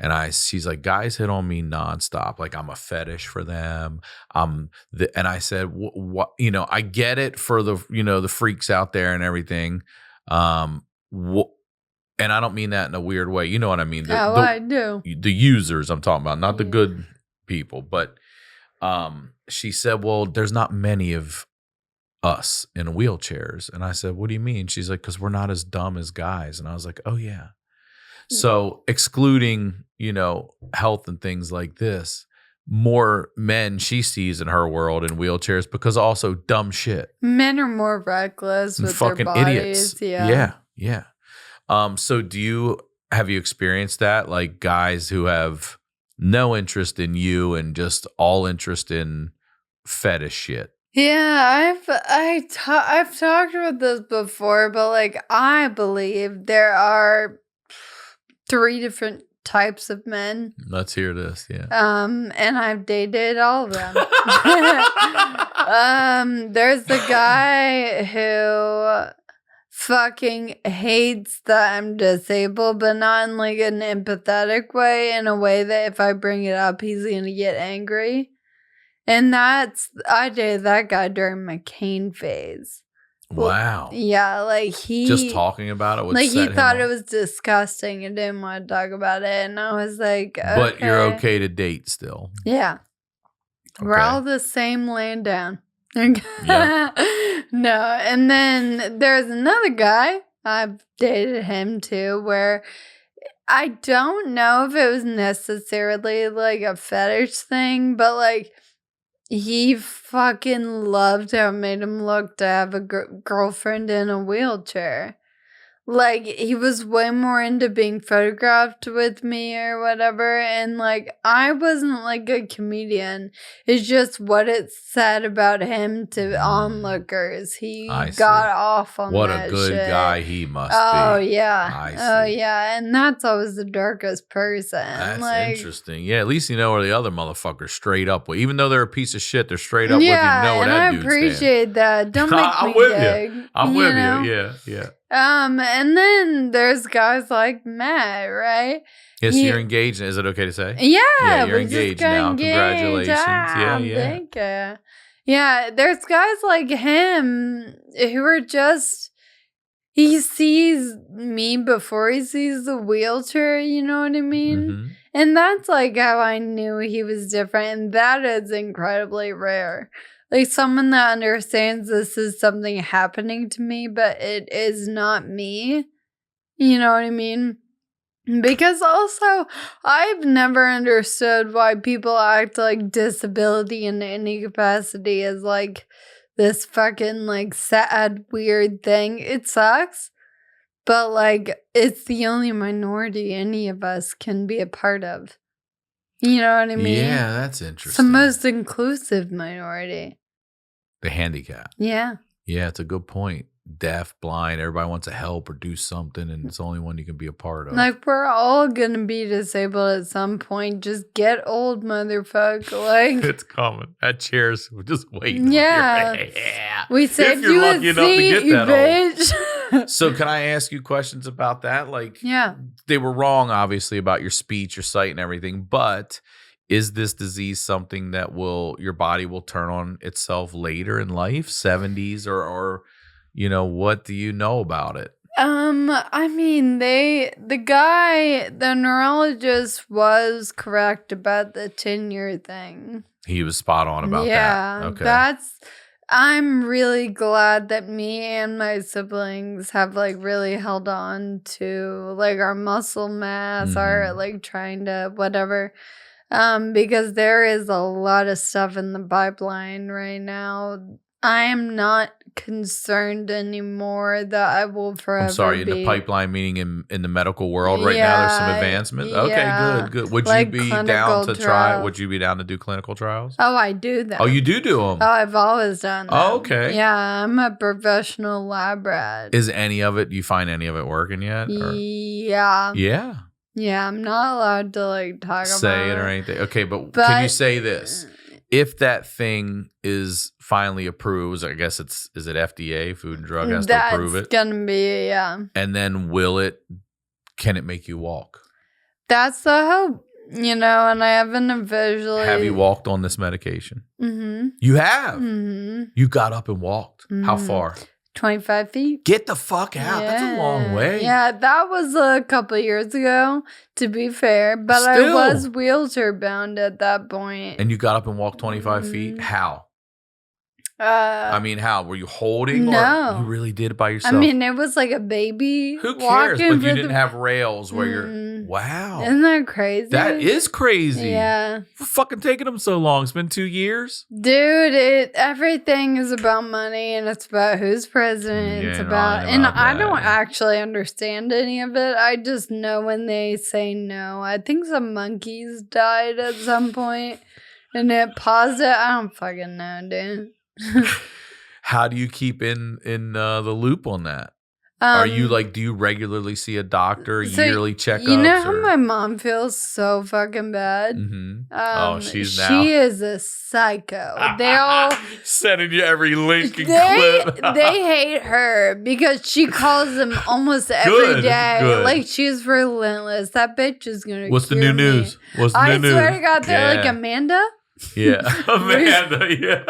And she's like, guys hit on me nonstop. Like, I'm a fetish for them. And I said, what, I get it for the, the freaks out there and everything. and I don't mean that in a weird way. You know what I mean? I do. The users I'm talking about, not the good people. But she said, well, there's not many of us in wheelchairs. And I said, what do you mean? She's like, because we're not as dumb as guys. And I was like, oh, yeah. So excluding, health and things like this, more men she sees in her world in wheelchairs because also dumb shit. Men are more reckless with fucking their bodies. Idiots. Yeah. So have you experienced that? Like guys who have no interest in you and just all interest in fetish shit? Yeah, I've talked about this before, but like I believe there are 3 different types of men. Let's hear this. Yeah. And I've dated all of them. There's the guy who fucking hates that I'm disabled, but not in like an empathetic way, in a way that if I bring it up, he's gonna get angry. And I dated that guy during my cane phase. Wow. Yeah, like just talking about it would like set he him thought off. it was disgusting and didn't want to talk about it. And I was like, okay. But you're okay to date still. Yeah. Okay. We're all the same laying down. Yep. No, and then there's another guy, I've dated him too, where I don't know if it was necessarily like a fetish thing, but like he fucking loved how it made him look to have a girlfriend in a wheelchair. Like, he was way more into being photographed with me or whatever. And, like, I wasn't, like, a comedian. It's just what it said about him to onlookers. He got off on what that a good shit. guy he must Oh, be. yeah. Oh, yeah. And that's always the darkest person. That's like, interesting. Yeah, at least you know where the other motherfuckers straight up with. Even though they're a piece of shit, they're straight up with you. Yeah, Know where and that I dude's appreciate that. Don't make I'm me with dig. you. I'm with know? you. Yeah. And then there's guys like Matt, right? Yes, you're engaged. Is it okay to say? Yeah, you're engaged now. Congratulations. Yeah. Thank you. Yeah, there's guys like him who are just, he sees me before he sees the wheelchair, you know what I mean? Mm-hmm. And that's like how I knew he was different, and that is incredibly rare. Like someone that understands this is something happening to me, but it is not me. You know what I mean? Because also, I've never understood why people act like disability in any capacity is like this fucking like sad, weird thing. It sucks, but like it's the only minority any of us can be a part of. You know what I mean? Yeah, that's interesting. It's the most inclusive minority. The handicap. Yeah. Yeah, it's a good point. Deaf, blind, everybody wants to help or do something, and it's the only one you can be a part of. Like, we're all gonna be disabled at some point. Just get old, motherfucker. Like, it's coming. That chair's just waiting. Yeah. Yeah. We saved you're you a lucky enough to seat, get you that bitch. So can I ask you questions about that? Like, Yeah. they were wrong, obviously, about your speech, your sight, and everything, but is this disease something that your body will turn on itself later in life, 70s, or what do you know about it? I mean, the neurologist was correct about the 10-year thing. He was spot on about that. Yeah, Okay. I'm really glad that me and my siblings have like really held on to like our muscle mass, our like trying to whatever. Because there is a lot of stuff in the pipeline right now. I am not concerned anymore that I will forever I'm sorry, be. in the pipeline, meaning in the medical world right now, there's some advancement. Yeah. Okay, good. Would Like you be down clinical to trials. Would you be down to do clinical trials? Oh, I do that. Oh, you do them? Oh, I've always done that. Oh, okay. Yeah, I'm a professional lab rat. Is any of it, do you find any of it working yet? Or? Yeah. Yeah. Yeah, I'm not allowed to like talk Say about it or anything. Okay, but can you say this? If that thing is finally approved, I guess is it FDA, Food and Drug has to approve it? That's gonna be, yeah. And then can it make you walk? That's the hope, and I haven't officially. Have you walked on this medication? Mm-hmm. You have? Mm-hmm. You got up and walked. How far? 25 feet. Get the fuck out. That's a long way. Yeah, that was a couple years ago, to be fair. But Still. I was wheelchair bound at that point. And you got up and walked 25 feet? How? I mean, how? Were you holding? No. Or you really did it by yourself? I mean, it was like a baby. Who cares? But you with didn't have rails where you're... Wow. Isn't that crazy? That is crazy. Yeah. For fucking taking them so long. It's been 2 years. Dude, everything is about money and it's about who's president. Yeah, It's about... And that. I don't actually understand any of it. I just know when they say no. I think some monkeys died at some point and it paused it. I don't fucking know, dude. How do you keep in the loop on that? Are you like, do you regularly see a doctor, yearly checkups? You know how my mom feels so fucking bad? Mm-hmm. She's now. She is a psycho. They all sending you every link and clip. They hate her because she calls them almost every day. Good. Like, she's relentless. That bitch is gonna. What's the new news? What's the new news? I swear to God, they're like, Amanda. Yeah, Amanda. Yeah.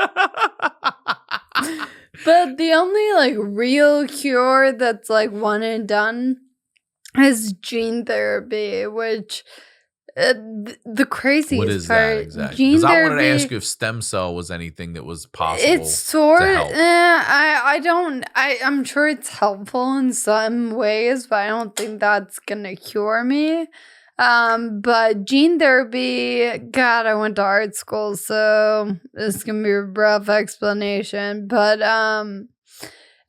But the only like real cure that's like one and done is gene therapy, which the craziest what is part. That exactly? Because I wanted to ask you if stem cell was anything that was possible. It's sort of. I'm sure it's helpful in some ways, but I don't think that's gonna cure me. But gene therapy, God, I went to art school, so this is gonna be a rough explanation. But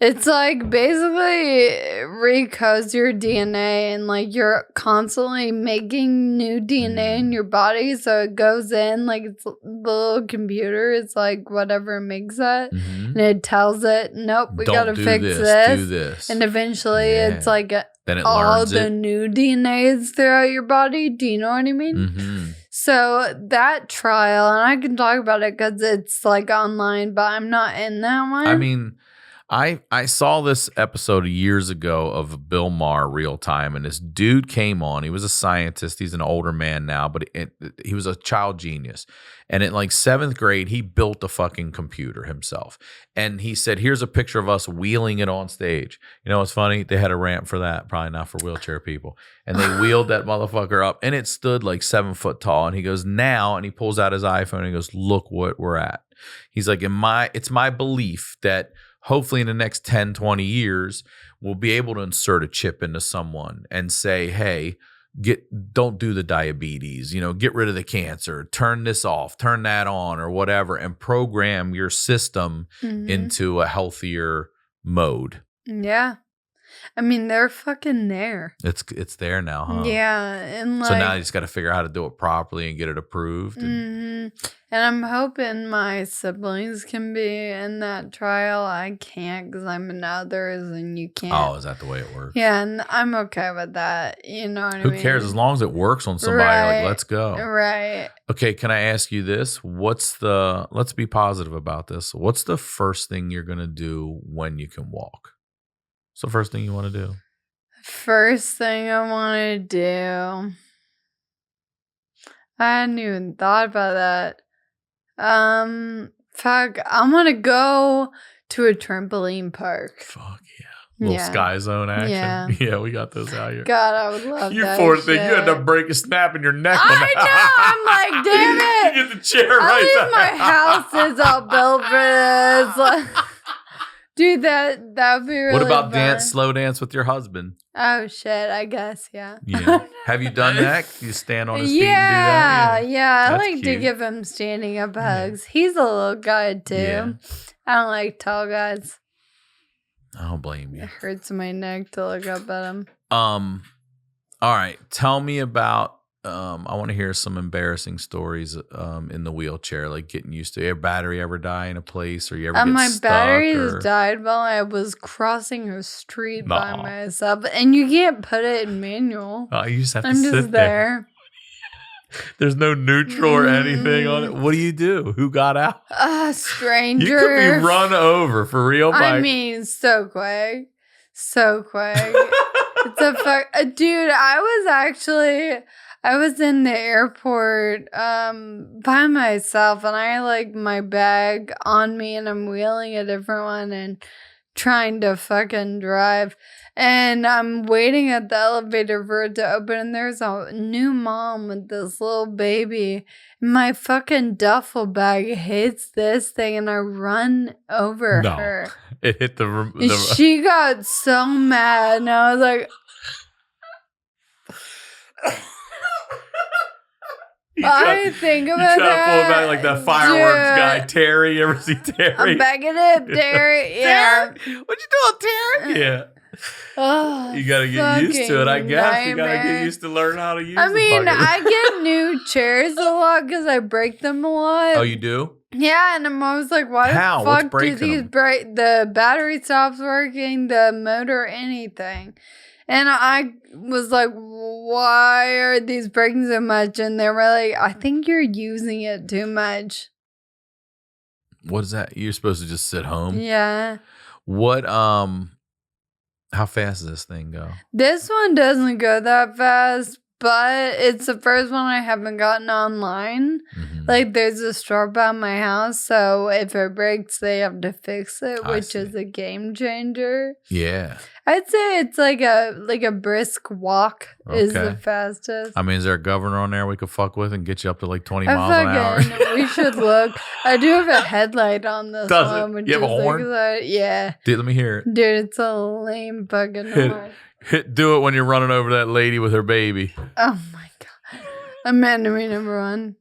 it's like basically recodes your DNA and like you're constantly making new DNA in your body. So it goes in like it's the little computer. It's like whatever makes it. And it tells it, nope, we gotta fix this. Do this. And eventually it's like then it all learns the new DNAs throughout your body. Do you know what I mean? So that trial, and I can talk about it because it's like online, but I'm not in that one. I mean, I saw this episode years ago of Bill Maher Real Time, and this dude came on. He was a scientist. He's an older man now, but he was a child genius. And in like 7th grade, he built a fucking computer himself. And he said, here's a picture of us wheeling it on stage. You know what's funny? They had a ramp for that, probably not for wheelchair people. And they wheeled that motherfucker up, and it stood like 7 foot tall. And he goes, now, and he pulls out his iPhone and he goes, look what we're at. He's like, it's my belief that hopefully in the next 10, 20 years, we'll be able to insert a chip into someone and say, hey, don't do the diabetes, get rid of the cancer, turn this off, turn that on or whatever, and program your system into a healthier mode. Yeah. I mean, they're fucking there. It's there now, huh? Yeah. And so now you just got to figure out how to do it properly and get it approved. And I'm hoping my siblings can be in that trial. I can't because I'm in others and you can't. Oh, is that the way it works? Yeah, and I'm okay with that. You know what I mean? Who cares? As long as it works on somebody, like, let's go. Right. Okay, can I ask you this? Let's be positive about this. What's the first thing you're going to do when you can walk? What's the first thing you want to do? First thing I want to do. I hadn't even thought about that. Fuck, I'm gonna go to a trampoline park. Fuck yeah. Little Sky Zone action. Yeah, we got those out here. God, I would love you that. You poor thing. You had to break a snap in your neck. I know. I'm like, damn it. You get the chair right At back. least my house is all built for this. Dude, that would be really What about fun. slow dance with your husband? Oh, shit. I guess, yeah. Have you done that? You stand on his feet and do that? Yeah. I That's like to cute. give him standing up hugs. He's a little guy, too. Yeah. I don't like tall guys. I don't blame you. It hurts my neck to look up at him. All right. Tell me about, I want to hear some embarrassing stories in the wheelchair, like getting used to. Your battery ever die in a place, or you ever get my stuck? batteries died while I was crossing a street by myself, and you can't put it in manual. Oh, you just have to I'm sit just there. There's no neutral or anything on it. What do you do? Who got out? A stranger. You could be run over for real. I mean, so quick. It's a fuck, dude. I was in the airport by myself, and I like my bag on me, and I'm wheeling a different one, and trying to fucking drive. And I'm waiting at the elevator for it to open, and there's a new mom with this little baby. My fucking duffel bag hits this thing, and I run over her. It hit the She got so mad, and I was like... I think about that. You try to pull it back like that fireworks guy, Terry. You ever see Terry? I'm backing up, Terry. Yeah. Terry? What you doing, Terry? Yeah. Oh, you gotta get used to it, I guess. Nightmare. You gotta get used to learn how to use I mean, the I get new chairs a lot because I break them a lot. Oh, you do? Yeah, and I'm always like, why the fuck do these break? The battery stops working, the motor, anything. And I was like, why are these breaking so much? And they were like, I think you're using it too much. What is that? You're supposed to just sit home? Yeah. What, how fast does this thing go? This one doesn't go that fast, but it's the first one I haven't gotten online. Mm-hmm. Like, there's a store by my house, so if it breaks, they have to fix it, which is a game changer. Yeah. I'd say it's like a brisk walk is the fastest. I mean, is there a governor on there we could fuck with and get you up to like 20 miles an hour? We should look. I do have a headlight on this one. Which you have a horn? Yeah. Dude, let me hear it. Dude, it's a lame fucking horn. Do it when you're running over that lady with her baby. Oh my God. Amanda, me number one.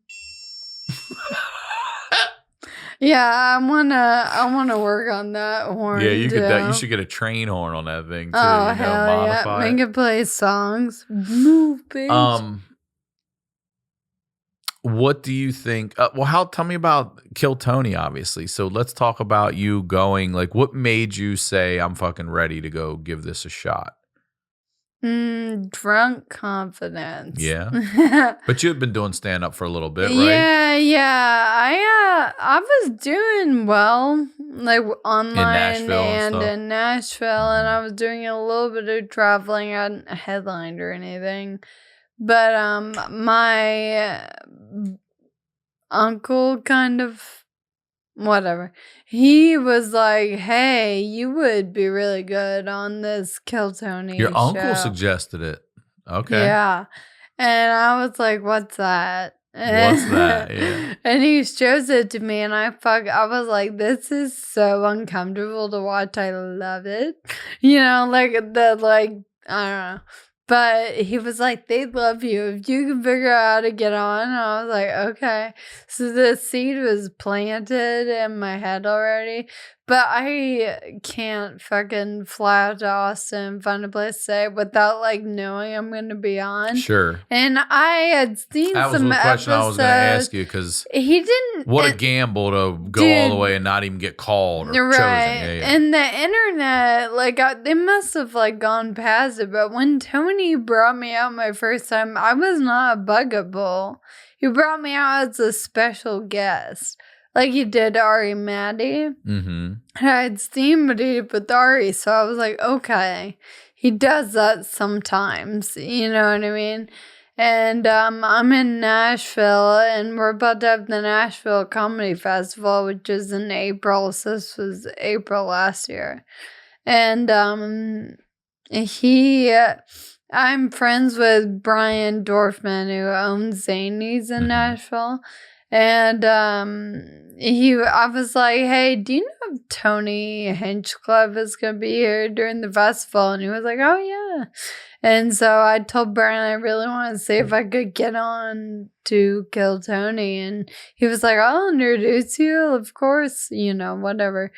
Yeah, I wanna work on that horn. Yeah, you could. You should get a train horn on that thing too. Oh hell yeah! Make it play songs. Move, bitch. What do you think? Tell me about Kill Tony, obviously. So let's talk about you going. Like, what made you say I'm fucking ready to go give this a shot? Drunk confidence. Yeah. But you had been doing stand up for a little bit, right? Yeah. I was doing well, like online and in Nashville, and I was doing a little bit of traveling. I hadn't headlined or anything. But my uncle kind of whatever. He was like, hey, you would be really good on this Kill Tony Your show. Uncle suggested it. Okay. Yeah. And I was like, what's that? What's that? Yeah. And he shows it to me, and I was like, this is so uncomfortable to watch. I love it. You know, I don't know. But he was like, they love you. If you can figure out how to get on. I was like, okay. So the seed was planted in my head already. But I can't fucking fly out to Austin, find a place to stay without knowing I'm going to be on. Sure. And I had seen some episodes. That was the question I was going to ask you, because he didn't. What a gamble to go all the way and not even get called or chosen. Yeah. And the internet, they must have gone past it. But when Tony brought me out my first time, I was not buggable. He brought me out as a special guest. Like he did Ari Maddie. Mm-hmm. I had seen what he did with Ari, so I was like, okay, he does that sometimes. You know what I mean? And I'm in Nashville, and we're about to have the Nashville Comedy Festival, which is in April. So this was April last year. And I'm friends with Brian Dorfman, who owns Zanies in Nashville. And I was like, hey, do you know if Tony Hinchcliffe is going to be here during the festival? And he was like, oh, yeah. And so I told Brian I really wanted to see if I could get on to Kill Tony. And he was like, I'll introduce you, of course, whatever.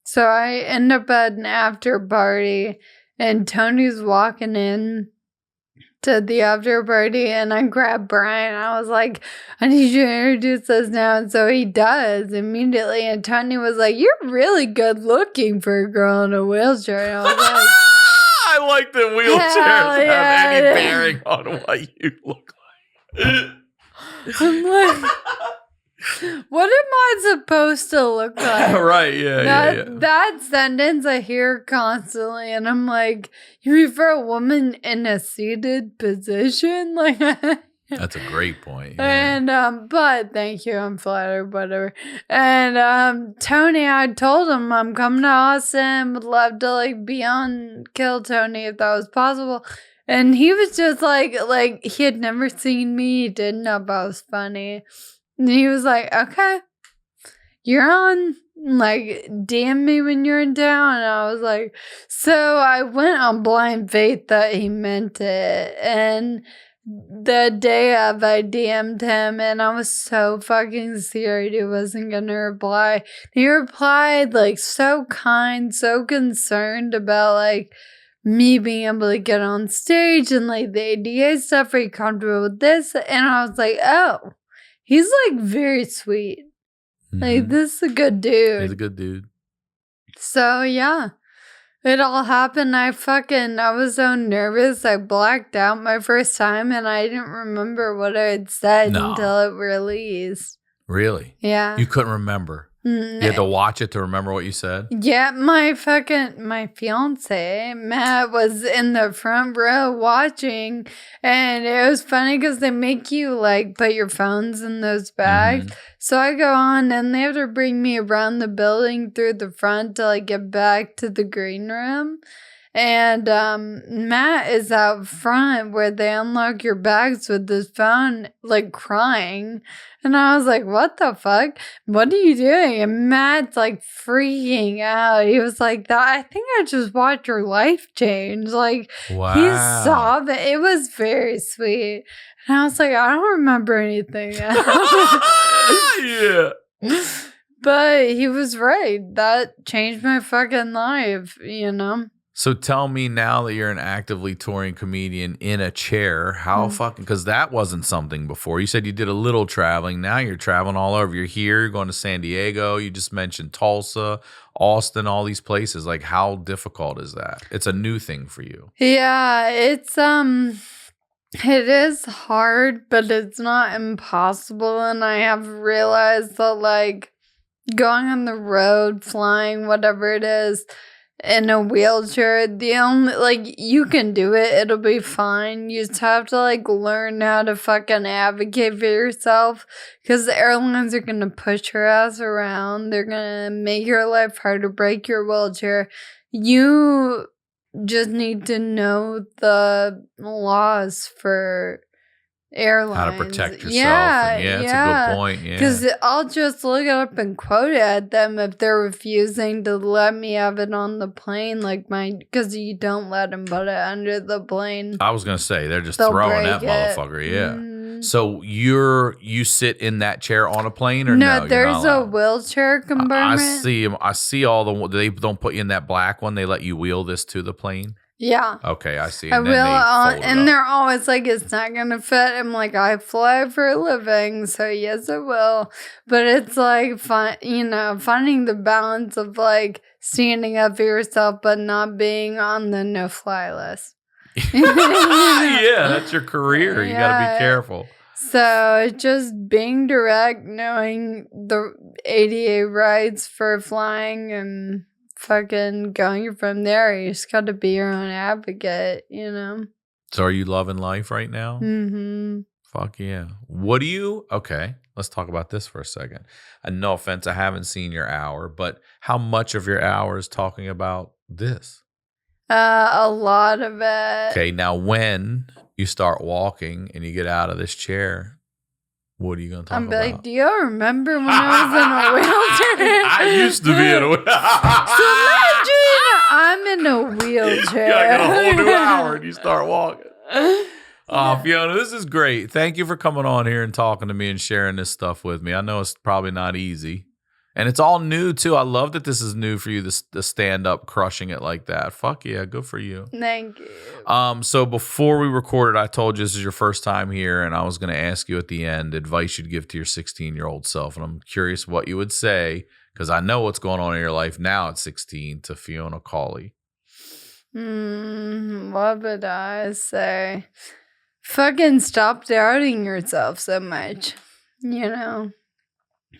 So I end up at an after party, and Tony's walking in to the after party, and I grabbed Brian. I was like, I need you to introduce us now. And so he does immediately. And Tony was like, you're really good looking for a girl in a wheelchair. And I was like, I like that wheelchairs have any bearing on what you look like. I'm like, what am I supposed to look like? Right, yeah. That sentence I hear constantly, and I'm like, you mean for a woman in a seated position? That's a great point. Yeah. And but thank you, I'm flattered, whatever. And Tony, I told him I'm coming to Austin, would love to like be on Kill Tony if that was possible. And he was just like he had never seen me, he didn't know if I was funny. And he was like, okay, you're on. Like, DM me when you're in town. And I was like, so I went on blind faith that he meant it. And the day of, I DM'd him, and I was so fucking scared he wasn't gonna reply. He replied, like, so kind, so concerned about, like, me being able to get on stage and, like, the ADA stuff. Are you comfortable with this? And I was like, oh, he's, like, very sweet. Like, this is a good dude. He's a good dude. So, yeah. It all happened. I was so nervous. I blacked out my first time, and I didn't remember what I had said until it released. Really? Yeah. You couldn't remember? You had to watch it to remember what you said? Yeah, my fiance, Matt, was in the front row watching, and it was funny because they make you, like, put your phones in those bags. Mm-hmm. So I go on, and they have to bring me around the building through the front to, like, get back to the green room. And Matt is out front where they unlock your bags with his phone, like, crying. And I was like, what the fuck? What are you doing? And Matt's, like, freaking out. He was like, I think I just watched your life change. Like, wow. He's sobbing. It was very sweet. And I was like, I don't remember anything. Yeah. But he was right. That changed my fucking life, you know? So tell me, now that you're an actively touring comedian in a chair, how fucking, because that wasn't something before. You said you did a little traveling. Now you're traveling all over. You're here, you're going to San Diego. You just mentioned Tulsa, Austin, all these places. Like, how difficult is that? It's a new thing for you. Yeah, it is hard, but it's not impossible. And I have realized that, like, going on the road, flying, whatever it is, in a wheelchair, the only, like, you can do it, it'll be fine. You just have to, like, learn how to fucking advocate for yourself, because the airlines are gonna push your ass around. They're gonna make your life hard to break your wheelchair. You just need to know the laws for airlines. How to protect yourself. Yeah, it's a good point. Yeah. Because I'll just look it up and quote it at them if they're refusing to let me have it on the plane. Like, because you don't let them put it under the plane. I was going to say, they're just throwing that motherfucker. Yeah. Mm-hmm. So you sit in that chair on a plane, or no? There's a wheelchair compartment. I see all the. They don't put you in that black one. They let you wheel this to the plane. Yeah. Okay, I see. And and they're always like, it's not going to fit. I'm like, I fly for a living, so yes, it will. But it's like, finding the balance of, like, standing up for yourself, but not being on the no-fly list. Yeah, that's your career. You got to be careful. So it's just being direct, knowing the ADA rights for flying, and fucking going from there. You just got to be your own advocate, you know? So are you loving life right now? Mm-hmm. Fuck yeah. Okay, let's talk about this for a second. And no offense, I haven't seen your hour, but how much of your hour is talking about this? A lot of it. Okay, now when you start walking and you get out of this chair, what are you going to talk about? I'm like, do you remember when I was in a wheelchair? I used to be in a wheelchair. So imagine I'm in a wheelchair. You got a whole new hour and you start walking. Fiona, this is great. Thank you for coming on here and talking to me and sharing this stuff with me. I know it's probably not easy. And it's all new, too. I love that this is new for you, to stand up crushing it like that. Fuck yeah, good for you. Thank you. So before we recorded, I told you this is your first time here, and I was going to ask you at the end advice you'd give to your 16-year-old self. And I'm curious what you would say, because I know what's going on in your life now at 16 to Fiona Cauley. What would I say? Fucking stop doubting yourself so much, you know?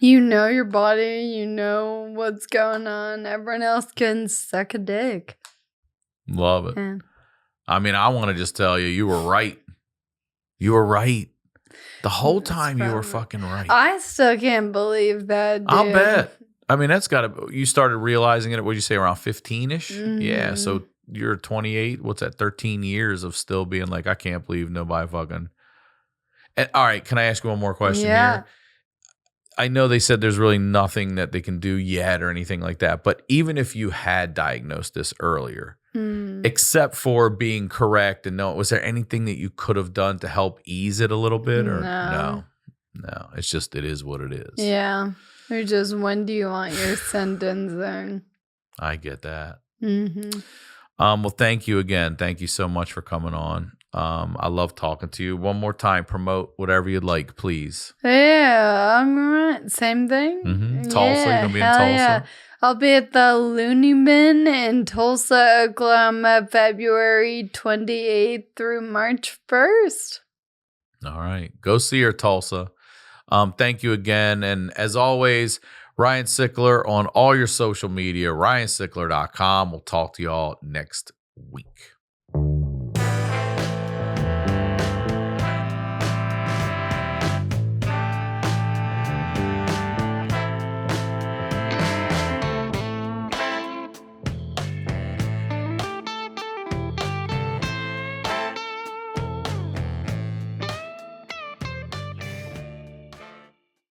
You know your body, you know what's going on. Everyone else can suck a dick. Love it. Yeah. I mean, I want to just tell you, you were right. You were right. The whole time you were fucking right. I still can't believe that, dude. I'll bet. I mean, that's got to, you started realizing it, what'd you say, around 15-ish? Yeah, so you're 28. What's that, 13 years of still being like, I can't believe nobody fucking. And, all right, can I ask you one more question here? I know they said there's really nothing that they can do yet or anything like that, but even if you had diagnosed this earlier, except for being correct and was there anything that you could have done to help ease it a little bit? Or no, it's just, it is what it is. Yeah. Or just, when do you want your sentencing? I get that. Well, thank you again. Thank you so much for coming on. I love talking to you. One more time, promote whatever you'd like, please. Yeah, I'm same thing. Tulsa, you're gonna be in Tulsa. Yeah. I'll be at the Looney Bin in Tulsa, Oklahoma, February 28th through March 1st. All right, go see her, Tulsa. Thank you again, and as always, Ryan Sickler on all your social media, ryansickler.com. We'll talk to y'all next week.